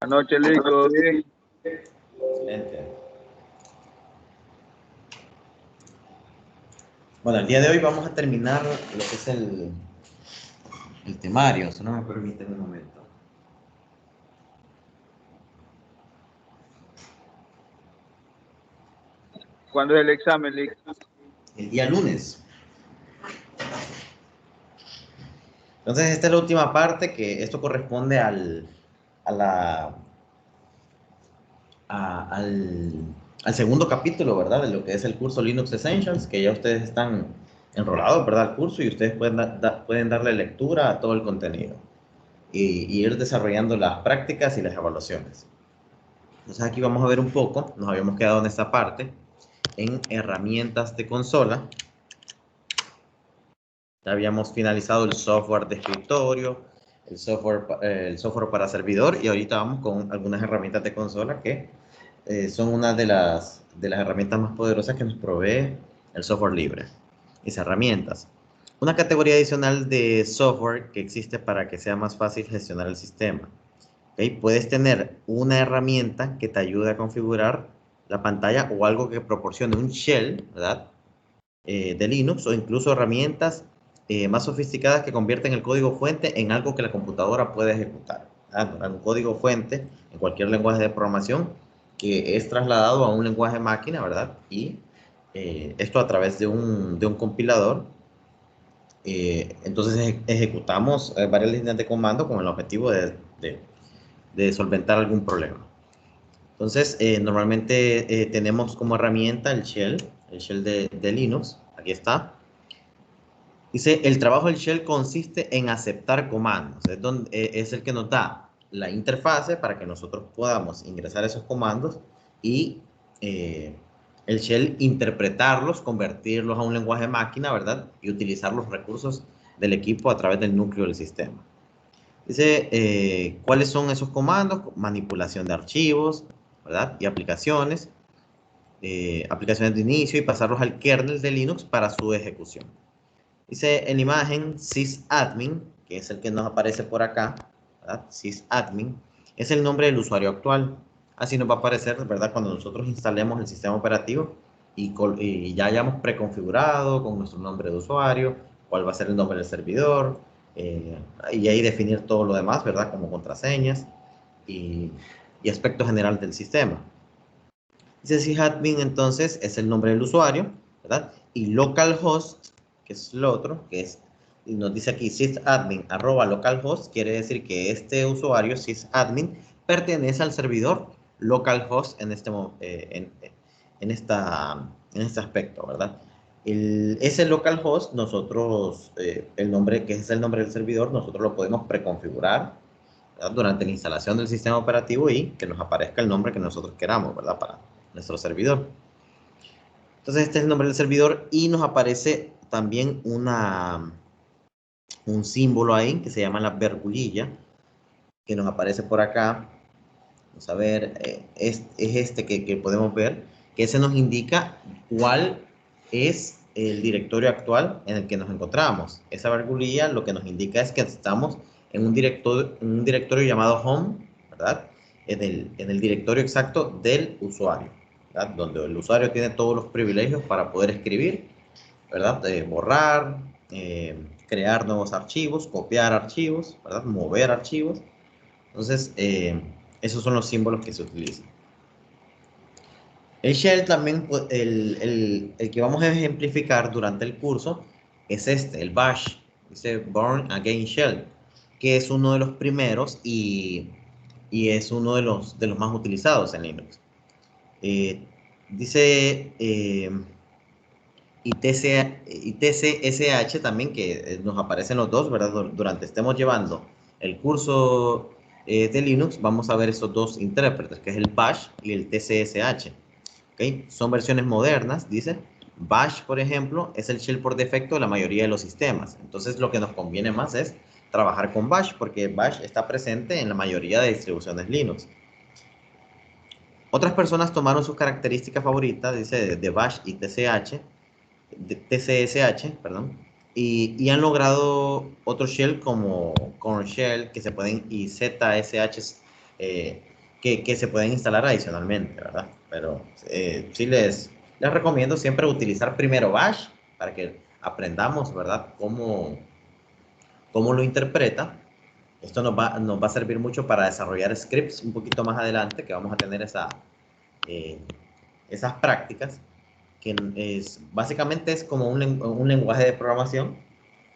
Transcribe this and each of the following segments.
Anoche, Lico, bien. Excelente. Bueno, el día de hoy vamos a terminar lo que es el temario. Si no me permite un momento. ¿Cuándo es el examen, Lico? El día lunes. Entonces, esta es la última parte, que esto corresponde al segundo capítulo, ¿verdad? De lo que es el curso Linux Essentials, que ya ustedes están enrolados, ¿verdad? Al curso, y ustedes pueden darle lectura a todo el contenido y ir desarrollando las prácticas y las evaluaciones. Entonces aquí vamos a ver un poco, nos habíamos quedado en esta parte, en herramientas de consola. Ya habíamos finalizado el software de escritorio, el software para servidor, y ahorita vamos con algunas herramientas de consola que son una de las herramientas más poderosas que nos provee el software libre. Esas herramientas. Una categoría adicional de software que existe para que sea más fácil gestionar el sistema. ¿Okay? Puedes tener una herramienta que te ayude a configurar la pantalla o algo que proporcione un shell, ¿verdad? De Linux, o incluso herramientas más sofisticadas que convierten el código fuente en algo que la computadora puede ejecutar. Un código fuente en cualquier lenguaje de programación que es trasladado a un lenguaje máquina, ¿verdad? Y esto a través de un compilador. Entonces ejecutamos varias líneas de comando con el objetivo de solventar algún problema. Entonces, normalmente tenemos como herramienta el shell de Linux. Aquí está. Dice, el trabajo del shell consiste en aceptar comandos. Es el que nos da la interfase para que nosotros podamos ingresar esos comandos y el shell interpretarlos, convertirlos a un lenguaje máquina, ¿verdad? Y utilizar los recursos del equipo a través del núcleo del sistema. Dice, ¿cuáles son esos comandos? Manipulación de archivos, ¿verdad? Y aplicaciones de inicio, y pasarlos al kernel de Linux para su ejecución. Dice en la imagen sysadmin, que es el que nos aparece por acá, ¿verdad? Sysadmin es el nombre del usuario actual. Así nos va a aparecer, ¿verdad? Cuando nosotros instalemos el sistema operativo y ya hayamos preconfigurado con nuestro nombre de usuario, cuál va a ser el nombre del servidor, y ahí definir todo lo demás, ¿verdad? Como contraseñas y aspecto general del sistema. Dice sysadmin, entonces, es el nombre del usuario, ¿verdad? Y localhost, que es lo otro, que es, y nos dice aquí sysadmin @localhost, quiere decir que este usuario, sysadmin, pertenece al servidor localhost en este aspecto, ¿verdad? Ese localhost, nosotros, el nombre, que es el nombre del servidor, nosotros lo podemos preconfigurar, ¿verdad? Durante la instalación del sistema operativo, y que nos aparezca el nombre que nosotros queramos, ¿verdad? Para nuestro servidor. Entonces este es el nombre del servidor, y nos aparece también un símbolo ahí que se llama la vergulilla, que nos aparece por acá. Vamos a ver, es este que podemos ver, que ese nos indica cuál es el directorio actual en el que nos encontramos. Esa vergulilla lo que nos indica es que estamos en un directorio llamado home, ¿verdad? En el directorio exacto del usuario, ¿verdad? Donde el usuario tiene todos los privilegios para poder escribir, ¿verdad? Borrar, crear nuevos archivos, copiar archivos, ¿verdad? Mover archivos. Entonces, esos son los símbolos que se utilizan. El shell también, el que vamos a ejemplificar durante el curso, es el bash. Dice Born Again Shell, que es uno de los primeros y es uno de los más utilizados en Linux. Dice y TCSH también, que nos aparecen los dos, ¿verdad? Durante estemos llevando el curso de Linux, vamos a ver esos dos intérpretes, que es el bash y el TCSH. ¿Okay? Son versiones modernas, dice. Bash, por ejemplo, es el shell por defecto de la mayoría de los sistemas. Entonces, lo que nos conviene más es trabajar con Bash, porque Bash está presente en la mayoría de distribuciones Linux. Otras personas tomaron sus características favoritas, dice, de Bash y TCSH, perdón, y han logrado otro shell como Korn Shell, que se pueden, y ZSH, que se pueden instalar adicionalmente, ¿verdad? Pero sí les recomiendo siempre utilizar primero Bash para que aprendamos, ¿verdad? Cómo lo interpreta. Esto nos va a servir mucho para desarrollar scripts un poquito más adelante, que vamos a tener esas prácticas, que básicamente es como un lenguaje de programación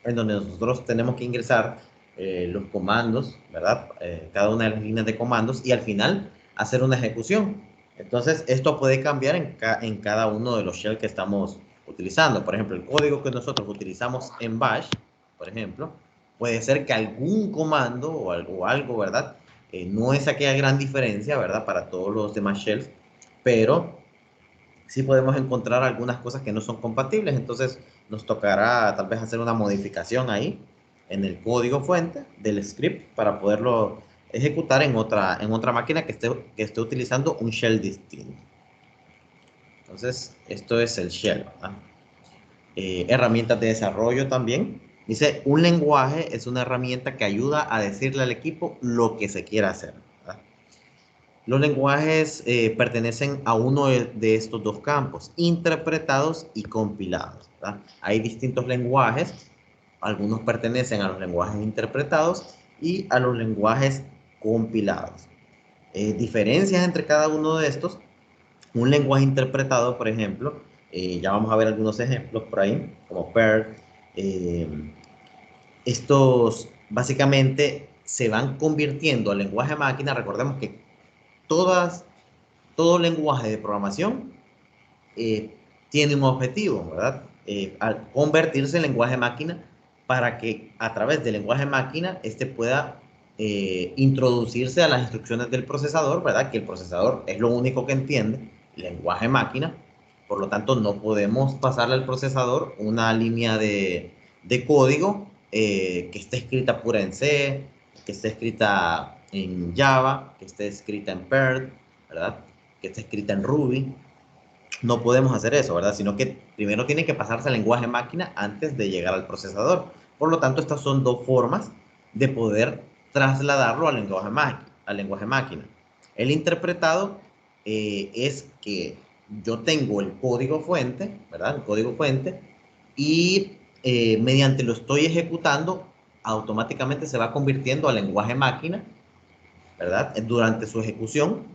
en donde nosotros tenemos que ingresar los comandos, ¿verdad? Cada una de las líneas de comandos y al final hacer una ejecución. Entonces, esto puede cambiar en cada uno de los shells que estamos utilizando. Por ejemplo, el código que nosotros utilizamos en Bash, por ejemplo, puede ser que algún comando o algo, ¿verdad? No es aquella gran diferencia, ¿verdad? Para todos los demás shells, pero sí podemos encontrar algunas cosas que no son compatibles, entonces nos tocará tal vez hacer una modificación ahí en el código fuente del script para poderlo ejecutar en otra máquina que esté utilizando un shell distinto. Entonces, esto es el shell, ¿verdad? Herramientas de desarrollo también. Dice, un lenguaje es una herramienta que ayuda a decirle al equipo lo que se quiera hacer, ¿verdad? Los lenguajes pertenecen a uno de estos dos campos, interpretados y compilados, ¿verdad? Hay distintos lenguajes, algunos pertenecen a los lenguajes interpretados y a los lenguajes compilados. Diferencias entre cada uno de estos, un lenguaje interpretado, por ejemplo, ya vamos a ver algunos ejemplos por ahí, como Perl. eh, Estos básicamente se van convirtiendo al lenguaje máquina. Recordemos que todas todo lenguaje de programación tiene un objetivo, ¿verdad? Al convertirse en lenguaje máquina para que a través del lenguaje máquina este pueda introducirse a las instrucciones del procesador, ¿verdad? Que el procesador es lo único que entiende, lenguaje máquina. Por lo tanto, no podemos pasarle al procesador una línea de código que esté escrita pura en C, que esté escrita en Java, que esté escrita en Perl, ¿verdad? Que esté escrita en Ruby. No podemos hacer eso, ¿verdad? Sino que primero tiene que pasarse al lenguaje máquina antes de llegar al procesador. Por lo tanto, estas son dos formas de poder trasladarlo al lenguaje máquina. El interpretado es que yo tengo el código fuente, ¿verdad? El código fuente, y mediante lo estoy ejecutando, automáticamente se va convirtiendo al lenguaje máquina, ¿verdad? Durante su ejecución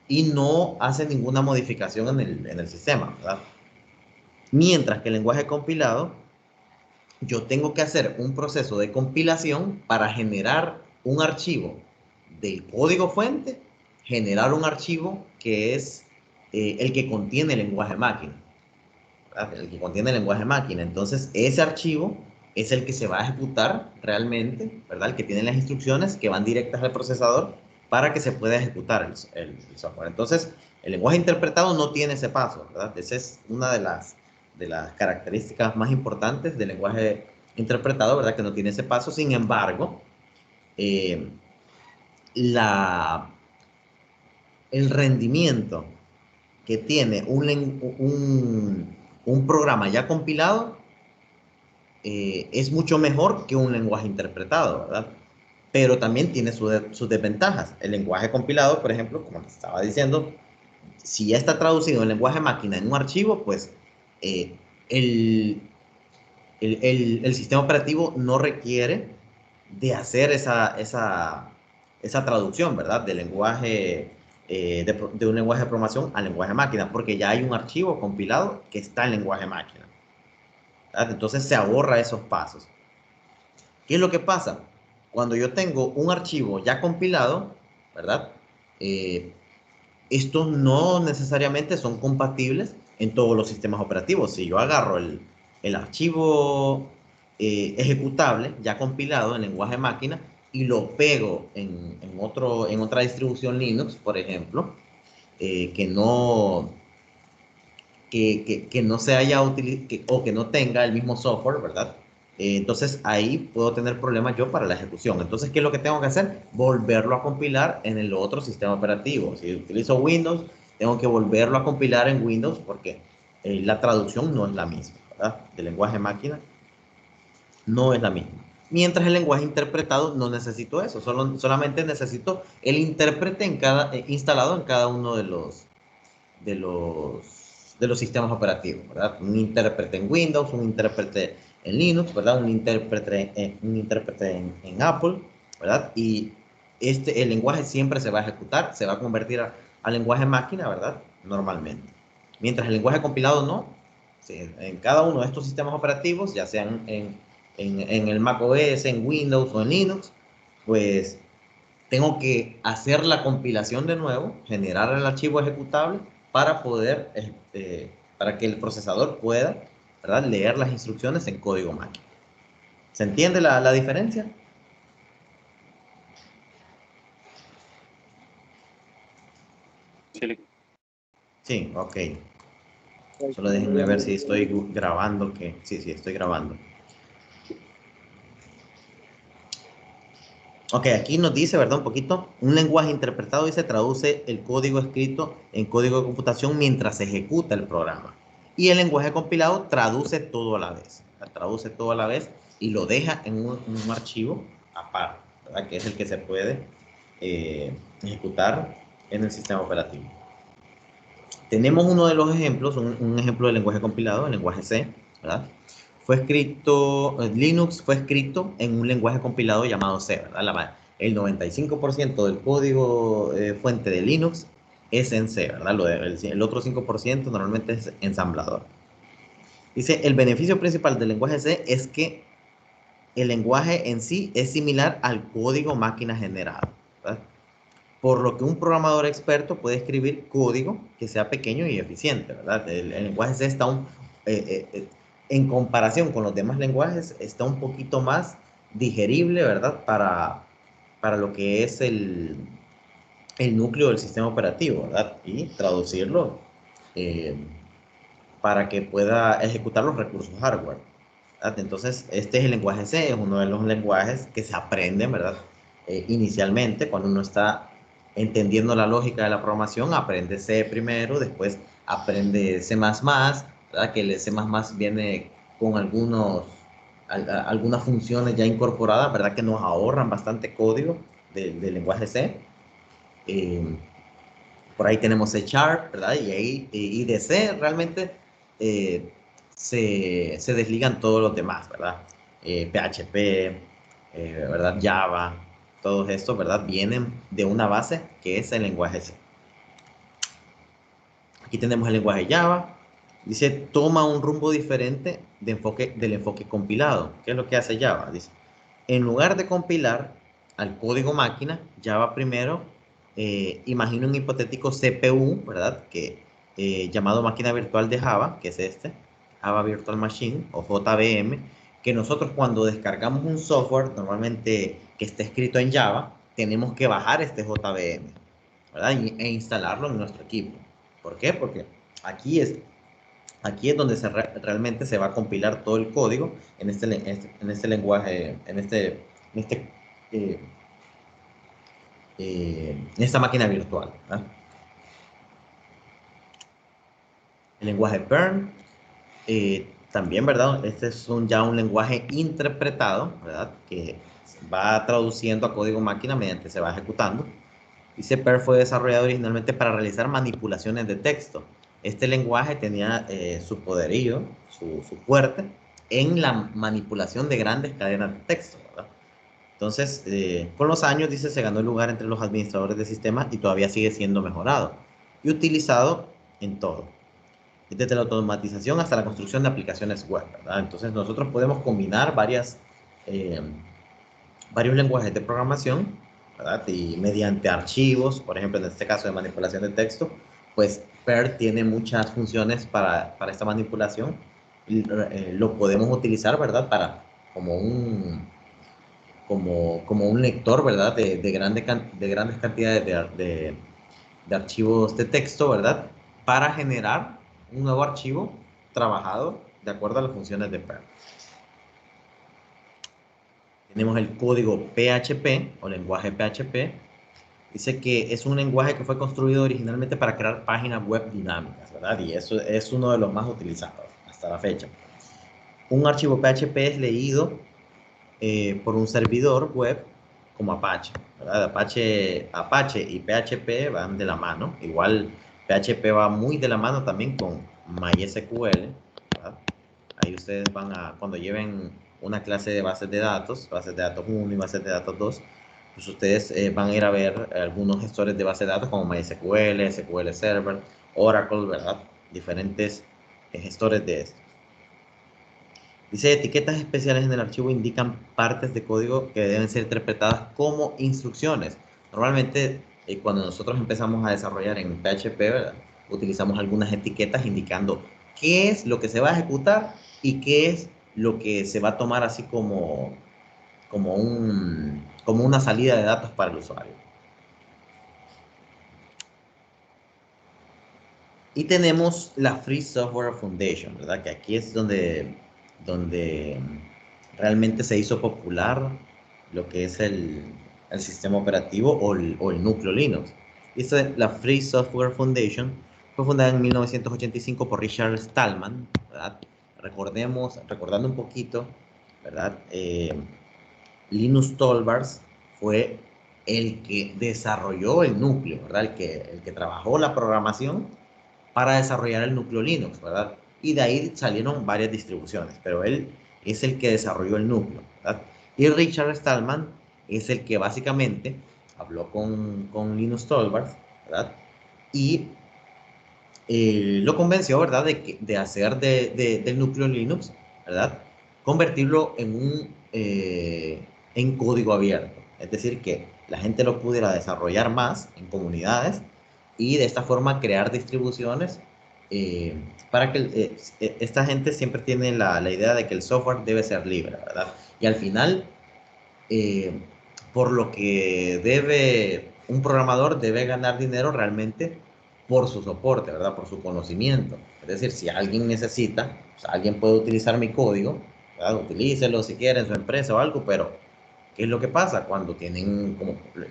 y no hace ninguna modificación en el sistema, ¿verdad? Mientras que el lenguaje compilado, yo tengo que hacer un proceso de compilación para generar un archivo del código fuente, generar un archivo que es el que contiene el lenguaje máquina, ¿verdad? El que contiene el lenguaje máquina. Entonces, ese archivo es el que se va a ejecutar realmente, ¿verdad? El que tiene las instrucciones que van directas al procesador para que se pueda ejecutar el software. Entonces, el lenguaje interpretado no tiene ese paso, ¿verdad? Esa es una de las características más importantes del lenguaje interpretado, ¿verdad? Que no tiene ese paso. Sin embargo, eh, la, el rendimiento que tiene un programa ya compilado es mucho mejor que un lenguaje interpretado, ¿verdad? Pero también tiene sus desventajas. El lenguaje compilado, por ejemplo, como te estaba diciendo, si ya está traducido en lenguaje máquina en un archivo, pues eh, el, el sistema operativo no requiere de hacer esa traducción, ¿verdad? Del lenguaje, de un lenguaje de programación al lenguaje máquina, porque ya hay un archivo compilado que está en lenguaje máquina, ¿verdad? Entonces se ahorra esos pasos. ¿Qué es lo que pasa? Cuando yo tengo un archivo ya compilado, ¿verdad? Eh, Estos no necesariamente son compatibles en todos los sistemas operativos. Si yo agarro el archivo ejecutable ya compilado en lenguaje máquina y lo pego en otra distribución Linux, por ejemplo, que no se haya utilizado o que no tenga el mismo software, ¿verdad? Entonces ahí puedo tener problemas yo para la ejecución. Entonces, ¿qué es lo que tengo que hacer? Volverlo a compilar en el otro sistema operativo. Si utilizo Windows, tengo que volverlo a compilar en Windows porque la traducción no es la misma, ¿verdad? Del lenguaje máquina no es la misma. Mientras el lenguaje interpretado no necesito eso, solamente necesito el intérprete instalado en cada uno de los sistemas operativos, ¿verdad? Un intérprete en Windows, un intérprete en Linux, ¿verdad? Un intérprete en Apple, ¿verdad? Y el lenguaje siempre se va a ejecutar, se va a convertir a lenguaje máquina, ¿verdad? Normalmente. Mientras el lenguaje compilado no. Sí, en cada uno de estos sistemas operativos, ya sean en el macOS, en Windows o en Linux, pues tengo que hacer la compilación de nuevo, generar el archivo ejecutable para poder, para que el procesador pueda, ¿verdad?, leer las instrucciones en código máquina. ¿Se entiende la diferencia? Sí. Sí, ok. Solo déjenme ver si estoy grabando. Sí, estoy grabando. Ok, aquí nos dice, ¿verdad? Un poquito, un lenguaje interpretado dice traduce el código escrito en código de computación mientras se ejecuta el programa. Y el lenguaje compilado traduce todo a la vez. Traduce todo a la vez y lo deja en un archivo aparte, ¿verdad? Que es el que se puede ejecutar en el sistema operativo. Tenemos uno de los ejemplos, un ejemplo de lenguaje compilado, el lenguaje C, ¿verdad? Linux fue escrito en un lenguaje compilado llamado C, ¿verdad? El 95% del código fuente de Linux es en C, ¿verdad? El otro 5% normalmente es ensamblador. Dice, el beneficio principal del lenguaje C es que el lenguaje en sí es similar al código máquina generado, ¿verdad? Por lo que un programador experto puede escribir código que sea pequeño y eficiente, ¿verdad? El lenguaje C está en comparación con los demás lenguajes, está un poquito más digerible, ¿verdad? Para lo que es el núcleo del sistema operativo, ¿verdad? Y traducirlo eh, para que pueda ejecutar los recursos hardware, ¿verdad? Entonces, este es el lenguaje C, es uno de los lenguajes que se aprenden, ¿verdad? Inicialmente, cuando uno está entendiendo la lógica de la programación, aprende C primero, después aprende C++, ¿verdad? Que el C++ viene con algunas funciones ya incorporadas, ¿verdad? Que nos ahorran bastante código del lenguaje C. Por ahí tenemos C Sharp, ¿verdad? Y de C realmente se desligan todos los demás, ¿verdad? PHP, ¿verdad? Java, todos estos, ¿verdad? Vienen de una base que es el lenguaje C. Aquí tenemos el lenguaje Java. Dice, toma un rumbo diferente del enfoque compilado. ¿Qué es lo que hace Java? Dice, en lugar de compilar al código máquina, Java primero imagina un hipotético CPU, ¿verdad? Llamado máquina virtual de Java, que es Java Virtual Machine o JVM, que nosotros cuando descargamos un software, normalmente que esté escrito en Java, tenemos que bajar este JVM, ¿verdad? E instalarlo en nuestro equipo. ¿Por qué? Porque aquí es donde realmente se va a compilar todo el código en este lenguaje, eh, en esta máquina virtual, ¿verdad? El lenguaje Perl, también, ¿verdad? Este es ya un lenguaje interpretado, ¿verdad? Que va traduciendo a código máquina mediante se va ejecutando. Dice Perl fue desarrollado originalmente para realizar manipulaciones de texto. Este lenguaje tenía su poderío, su fuerte, en la manipulación de grandes cadenas de texto, ¿verdad? Entonces, con los años, dice, se ganó el lugar entre los administradores de sistemas y todavía sigue siendo mejorado y utilizado en todo, desde la automatización hasta la construcción de aplicaciones web, ¿verdad? Entonces, nosotros podemos combinar varios lenguajes de programación, ¿verdad? Y mediante archivos, por ejemplo, en este caso de manipulación de texto, pues Perl tiene muchas funciones para esta manipulación. Y, lo podemos utilizar, ¿verdad? Como un lector, ¿verdad? De grandes cantidades de archivos de texto, ¿verdad? Para generar un nuevo archivo trabajado de acuerdo a las funciones de Perl. Tenemos el código PHP o lenguaje PHP. Dice que es un lenguaje que fue construido originalmente para crear páginas web dinámicas, ¿verdad? Y eso es uno de los más utilizados hasta la fecha. Un archivo PHP es leído por un servidor web como Apache, ¿verdad? Apache y PHP van de la mano. Igual PHP va muy de la mano también con MySQL, ¿verdad? Ahí ustedes van a, cuando lleven una clase de bases de datos 1 y bases de datos 2, pues ustedes van a ir a ver algunos gestores de bases de datos como MySQL, SQL Server, Oracle, ¿verdad? Diferentes gestores de esto. Dice, etiquetas especiales en el archivo indican partes de código que deben ser interpretadas como instrucciones. Normalmente, cuando nosotros empezamos a desarrollar en PHP, ¿verdad? Utilizamos algunas etiquetas indicando qué es lo que se va a ejecutar y qué es lo que se va a tomar así como una salida de datos para el usuario. Y tenemos la Free Software Foundation, ¿verdad? Que aquí es donde realmente se hizo popular lo que es el sistema operativo o el núcleo Linux. La Free Software Foundation fue fundada en 1985 por Richard Stallman, ¿verdad? Recordando un poquito, ¿verdad? Linus Torvalds fue el que desarrolló el núcleo, ¿verdad? El que trabajó la programación para desarrollar el núcleo Linux, ¿verdad? Y de ahí salieron varias distribuciones, pero él es el que desarrolló el núcleo, ¿verdad? Y Richard Stallman es el que básicamente habló con Linus Torvalds, ¿verdad? Y lo convenció, ¿verdad? De hacer del núcleo Linux, ¿verdad? Convertirlo en código abierto. Es decir, que la gente lo pudiera desarrollar más en comunidades y de esta forma crear distribuciones para que esta gente siempre tiene la idea de que el software debe ser libre, ¿verdad? Y al final, eh, por lo que un programador debe ganar dinero realmente por su soporte, ¿verdad? Por su conocimiento. Es decir, si alguien necesita, o sea, alguien puede utilizar mi código, ¿verdad? Utilícelo si quiere en su empresa o algo, pero ¿qué es lo que pasa cuando tienen,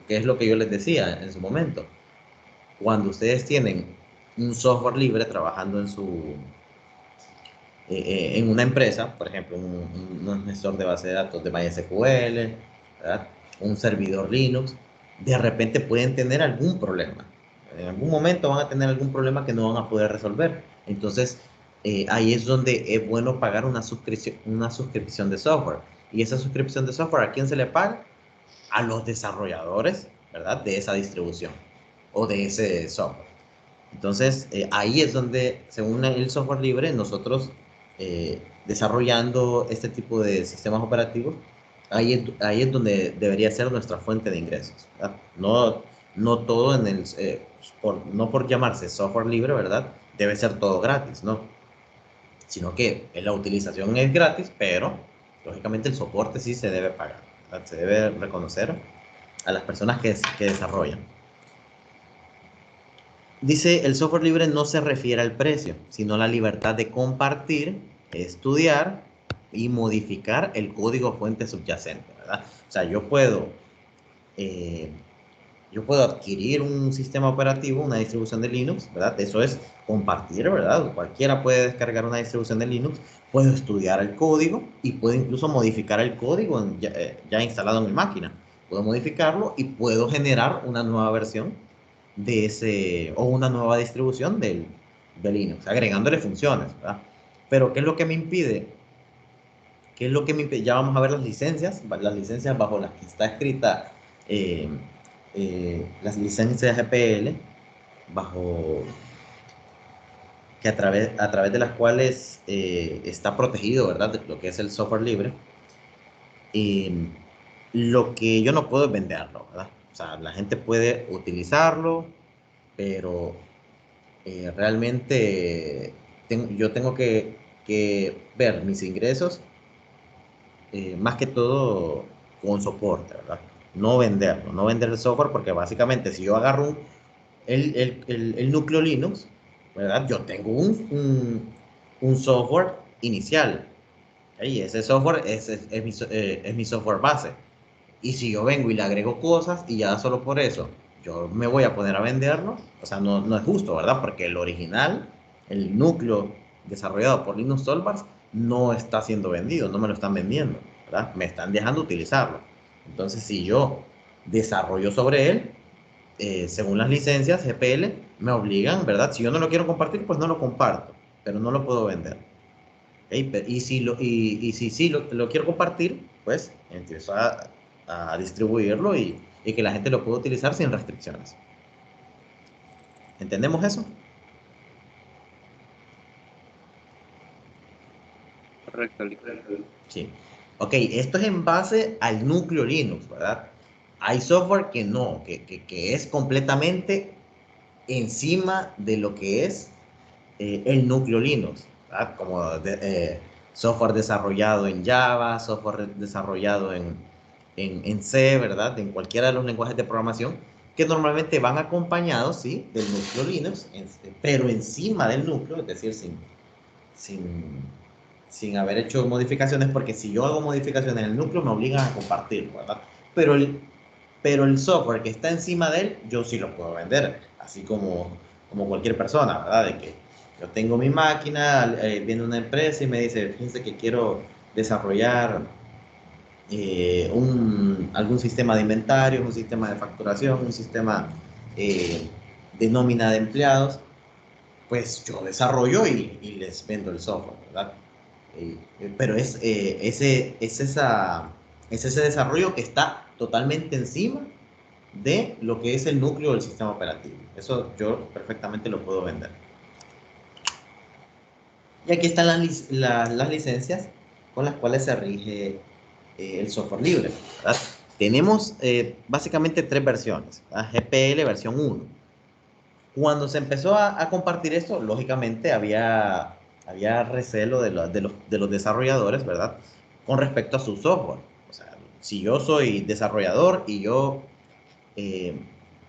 qué es lo que yo les decía en su momento? Cuando ustedes tienen un software libre trabajando en una empresa, por ejemplo, un gestor de base de datos de MySQL, ¿verdad? Un servidor Linux, de repente pueden tener algún problema. En algún momento van a tener algún problema que no van a poder resolver. Entonces, ahí es donde es bueno pagar una suscripción de software. Y esa suscripción de software, ¿a quién se le paga? A los desarrolladores, ¿verdad? De esa distribución o de ese software. Entonces, ahí es donde, según el software libre, nosotros desarrollando este tipo de sistemas operativos, ahí es donde debería ser nuestra fuente de ingresos, ¿verdad? No, no todo no por llamarse software libre, ¿verdad? Debe ser todo gratis, ¿no? Sino que la utilización es gratis, pero lógicamente el soporte sí se debe pagar, ¿verdad? Se debe reconocer a las personas que desarrollan. Dice, el software libre no se refiere al precio, sino a la libertad de compartir, estudiar y modificar el código fuente subyacente, ¿verdad? O sea, eh, yo puedo adquirir un sistema operativo, una distribución de Linux, ¿verdad? Eso es compartir, ¿verdad? Cualquiera puede descargar una distribución de Linux, puedo estudiar el código y puedo incluso modificar el código ya instalado en mi máquina. Puedo modificarlo y puedo generar una nueva versión o una nueva distribución de Linux, agregándole funciones, ¿verdad? Pero ¿qué es lo que me impide? ¿Qué es lo que me impide? Ya vamos a ver las licencias bajo las que está escrita eh, las licencias GPL, bajo a través de las cuales está protegido, ¿verdad? Lo que es el software libre. Lo que yo no puedo es venderlo, ¿verdad? O sea, la gente puede utilizarlo, pero realmente yo tengo que ver mis ingresos más que todo con soporte, ¿verdad? No venderlo, no vender el software, porque básicamente si yo agarro el núcleo Linux, ¿verdad? Yo tengo un software inicial, y ese software es mi software base. Y si yo vengo y le agrego cosas y ya solo por eso yo me voy a poner a venderlo, o sea, no es justo, ¿verdad? Porque el original, el núcleo desarrollado por Linus Torvalds, no está siendo vendido, no me lo están vendiendo. ¿verdad? Me están dejando utilizarlo. Entonces, si yo desarrollo sobre él, según las licencias GPL, me obligan, ¿verdad? Si yo no lo quiero compartir, pues no lo comparto, pero no lo puedo vender. ¿Okay? Y si sí lo quiero compartir, pues empiezo a distribuirlo y que la gente lo pueda utilizar sin restricciones. ¿Entendemos eso? Correcto, Lick. Sí. Ok, esto es en base al núcleo Linux, ¿verdad? Hay software que no, que es completamente encima de lo que es el núcleo Linux, ¿verdad? Como software desarrollado en Java, software desarrollado en C, ¿verdad? En cualquiera de los lenguajes de programación, que normalmente van acompañados, ¿sí? Del núcleo Linux, pero encima del núcleo, es decir, sin, sin haber hecho modificaciones, porque si yo hago modificaciones en el núcleo me obligan a compartirlo, ¿verdad? Pero el software que está encima de él, yo sí lo puedo vender, así como cualquier persona, ¿verdad? De que yo tengo mi máquina, viene una empresa y me dice, fíjense que quiero desarrollar algún sistema de inventario, un sistema de facturación, un sistema de nómina de empleados, pues yo desarrollo y les vendo el software, ¿verdad? Pero es ese desarrollo que está totalmente encima de lo que es el núcleo del sistema operativo. Eso yo perfectamente lo puedo vender. Y aquí están las licencias con las cuales se rige el software libre, ¿verdad? Tenemos básicamente tres versiones, ¿verdad? GPL versión 1. Cuando se empezó a compartir esto, lógicamente había recelo de los desarrolladores, ¿verdad? Con respecto a su software. O sea, si yo soy desarrollador y yo eh,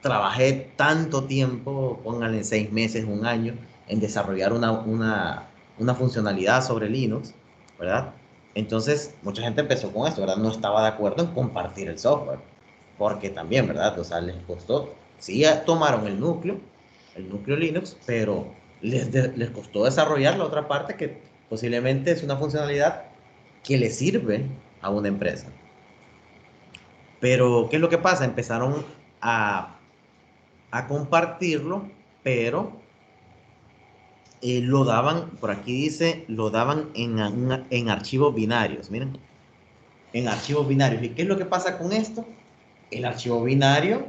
trabajé tanto tiempo, pónganle 6 meses, un año, en desarrollar una funcionalidad sobre Linux, ¿verdad? Entonces, mucha gente empezó con esto, ¿verdad? No estaba de acuerdo en compartir el software, porque también, ¿verdad? O sea, les costó, sí tomaron el núcleo Linux, pero les costó desarrollar la otra parte que posiblemente es una funcionalidad que le sirve a una empresa. Pero, ¿qué es lo que pasa? Empezaron a, a compartirlo, pero lo daban, por aquí dice, lo daban en archivos binarios, miren, en archivos binarios. ¿Y qué es lo que pasa con esto? El archivo binario,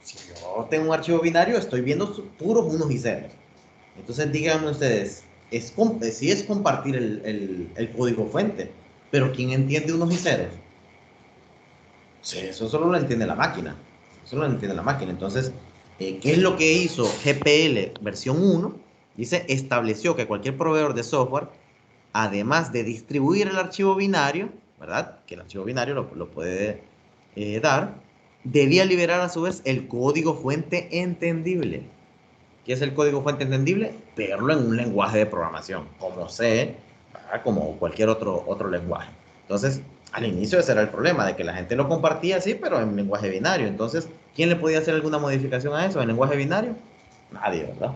si yo tengo un archivo binario, estoy viendo puros unos y ceros. Entonces díganme ustedes, sí es compartir el código fuente, pero ¿quién entiende unos y ceros? Sí, eso solo lo entiende la máquina. Eso lo entiende la máquina. Entonces, ¿qué es lo que hizo GPL versión 1? Dice, estableció que cualquier proveedor de software, además de distribuir el archivo binario, ¿verdad? Que el archivo binario lo puede dar, debía liberar a su vez el código fuente entendible. ¿Qué es el código fuente entendible? Verlo en un lenguaje de programación, como C, ¿verdad? Como cualquier otro lenguaje. Entonces, al inicio ese era el problema, de que la gente lo compartía así, pero en lenguaje binario. Entonces, ¿quién le podía hacer alguna modificación a eso en lenguaje binario? Nadie, ¿verdad?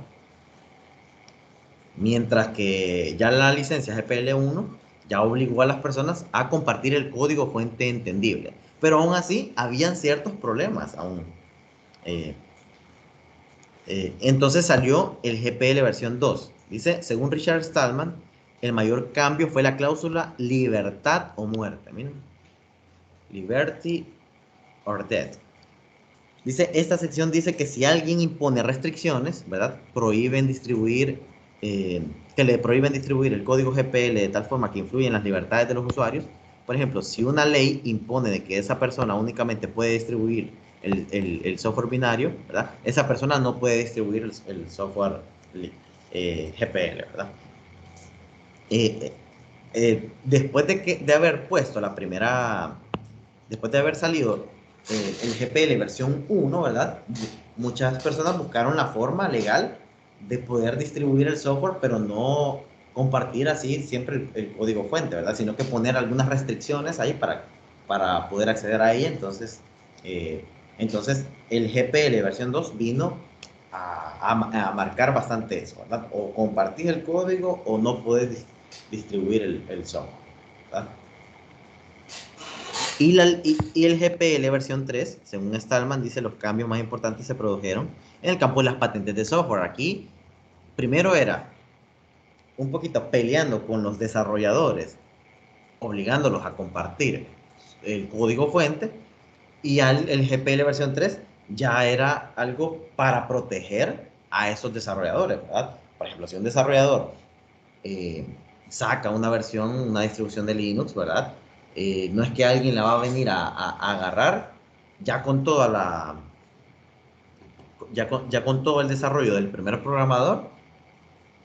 Mientras que ya la licencia GPL1 ya obligó a las personas a compartir el código fuente entendible. Pero aún así, habían ciertos problemas aún. Eh, entonces salió el GPL versión 2. Dice, según Richard Stallman, el mayor cambio fue la cláusula libertad o muerte. Miren, liberty or death. Dice, esta sección dice que si alguien impone restricciones, ¿verdad? Prohíben distribuir, que le prohíben distribuir el código GPL de tal forma que influye en las libertades de los usuarios. Por ejemplo, si una ley impone de que esa persona únicamente puede distribuir el software binario, ¿verdad? Esa persona no puede distribuir el software GPL, ¿verdad? Después de haber puesto después de haber salido el GPL versión 1, ¿verdad? Muchas personas buscaron la forma legal de poder distribuir el software, pero no compartir así siempre el código fuente, ¿verdad? Sino que poner algunas restricciones ahí para poder acceder a ella. Entonces el GPL versión 2 vino a marcar bastante eso, ¿verdad? O compartir el código o no puedes distribuir el software, ¿verdad? Y el GPL versión 3, según Stallman, dice los cambios más importantes se produjeron en el campo de las patentes de software. Aquí, primero era un poquito peleando con los desarrolladores, obligándolos a compartir el código fuente, y el GPL versión 3 ya era algo para proteger a esos desarrolladores, ¿verdad? Por ejemplo, si un desarrollador eh, saca una versión, una distribución de Linux, ¿verdad? No es que alguien la va a venir a agarrar ya con toda la, ya con todo el desarrollo del primer programador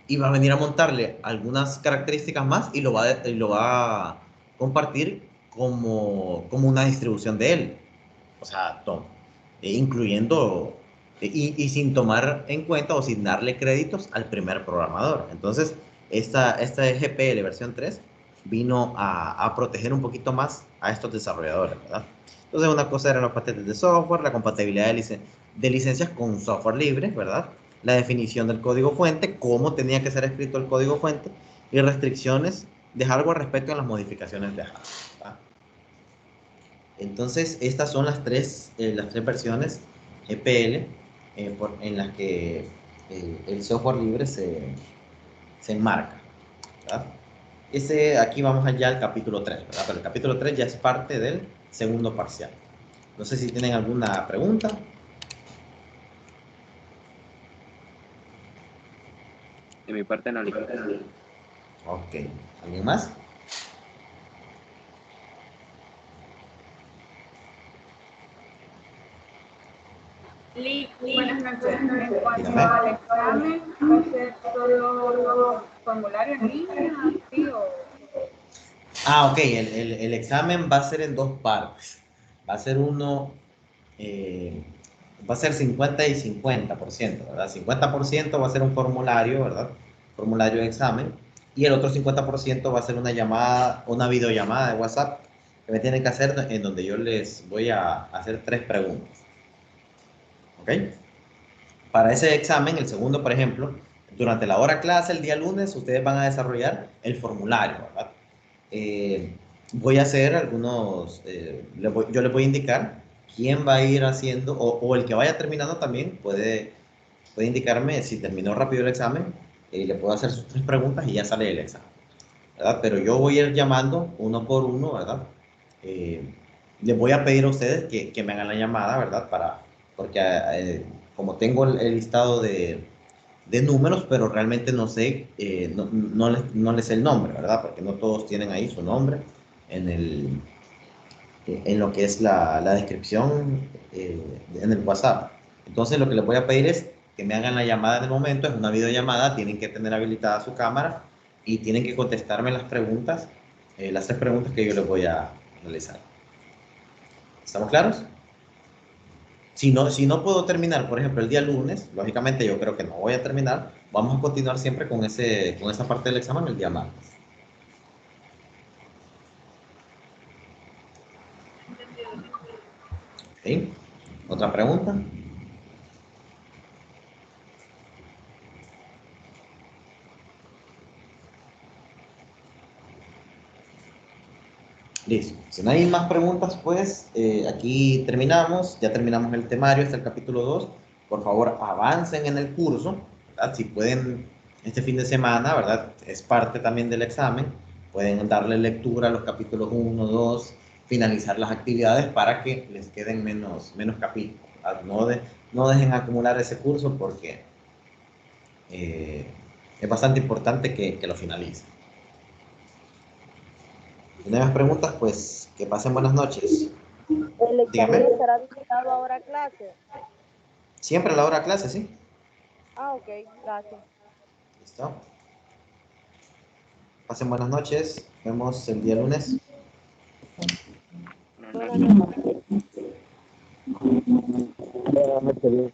y va a venir a montarle algunas características más y lo va a compartir como una distribución de él. O sea, incluyendo y sin tomar en cuenta o sin darle créditos al primer programador. Entonces, esta GPL versión 3 vino a proteger un poquito más a estos desarrolladores, ¿verdad? Entonces, una cosa eran los patentes de software, la compatibilidad de licencias con software libre, ¿verdad? La definición del código fuente, cómo tenía que ser escrito el código fuente y restricciones de hardware respecto a las modificaciones de hardware, ¿verdad? Entonces, estas son las tres versiones GPL en las que el software libre se enmarca, ¿verdad? Aquí vamos allá al capítulo 3, ¿verdad? Pero el capítulo 3 ya es parte del segundo parcial. No sé si tienen alguna pregunta. De mi parte no. Ok. ¿Alguien más? Buenas noches. En cuanto Dígame. al examen, ¿va a ser solo formulario en línea? ¿Sí o...? Ah, ok. El examen va a ser en dos partes. Va a ser va a ser 50 y 50%, ¿verdad? 50% va a ser un formulario, ¿verdad? Formulario de examen. Y el otro 50% va a ser una llamada, una videollamada de WhatsApp que me tienen que hacer en donde yo les voy a hacer 3 preguntas. ¿Ok? Para ese examen, el segundo, por ejemplo, durante la hora clase, el día lunes, ustedes van a desarrollar el formulario, ¿verdad? Voy a hacer algunos, yo les voy a indicar quién va a ir haciendo, o el que vaya terminando también puede indicarme si terminó rápido el examen, y le puedo hacer sus 3 preguntas y ya sale el examen, ¿verdad? Pero yo voy a ir llamando uno por uno, ¿verdad? Les voy a pedir a ustedes que me hagan la llamada, ¿verdad? Porque como tengo el listado de números, pero realmente no sé, no les sé el nombre, ¿verdad? Porque no todos tienen ahí su nombre en lo que es la descripción en el WhatsApp. Entonces lo que les voy a pedir es que me hagan la llamada en el momento, es una videollamada, tienen que tener habilitada su cámara y tienen que contestarme las 3 preguntas que yo les voy a realizar. ¿Estamos claros? Si no puedo terminar, por ejemplo, el día lunes, lógicamente yo creo que no voy a terminar, vamos a continuar siempre con esa parte del examen el día martes. ¿Ok? ¿Otra pregunta? Listo. Si no hay más preguntas, pues aquí terminamos. Ya terminamos el temario hasta el capítulo 2. Por favor, avancen en el curso, ¿verdad? Si pueden, este fin de semana, ¿verdad? Es parte también del examen. Pueden darle lectura a los capítulos 1, 2, finalizar las actividades para que les queden menos capítulos, ¿verdad? No dejen acumular ese curso porque es bastante importante que lo finalicen. Si no hay más preguntas, pues que pasen buenas noches. ¿El examen Dígame. estará dedicado ahora a clase? Siempre a la hora de clase, ¿sí? Ah, ok, gracias. Listo. Pasen buenas noches. Nos vemos el día lunes. Buenas noches. Buenas noches.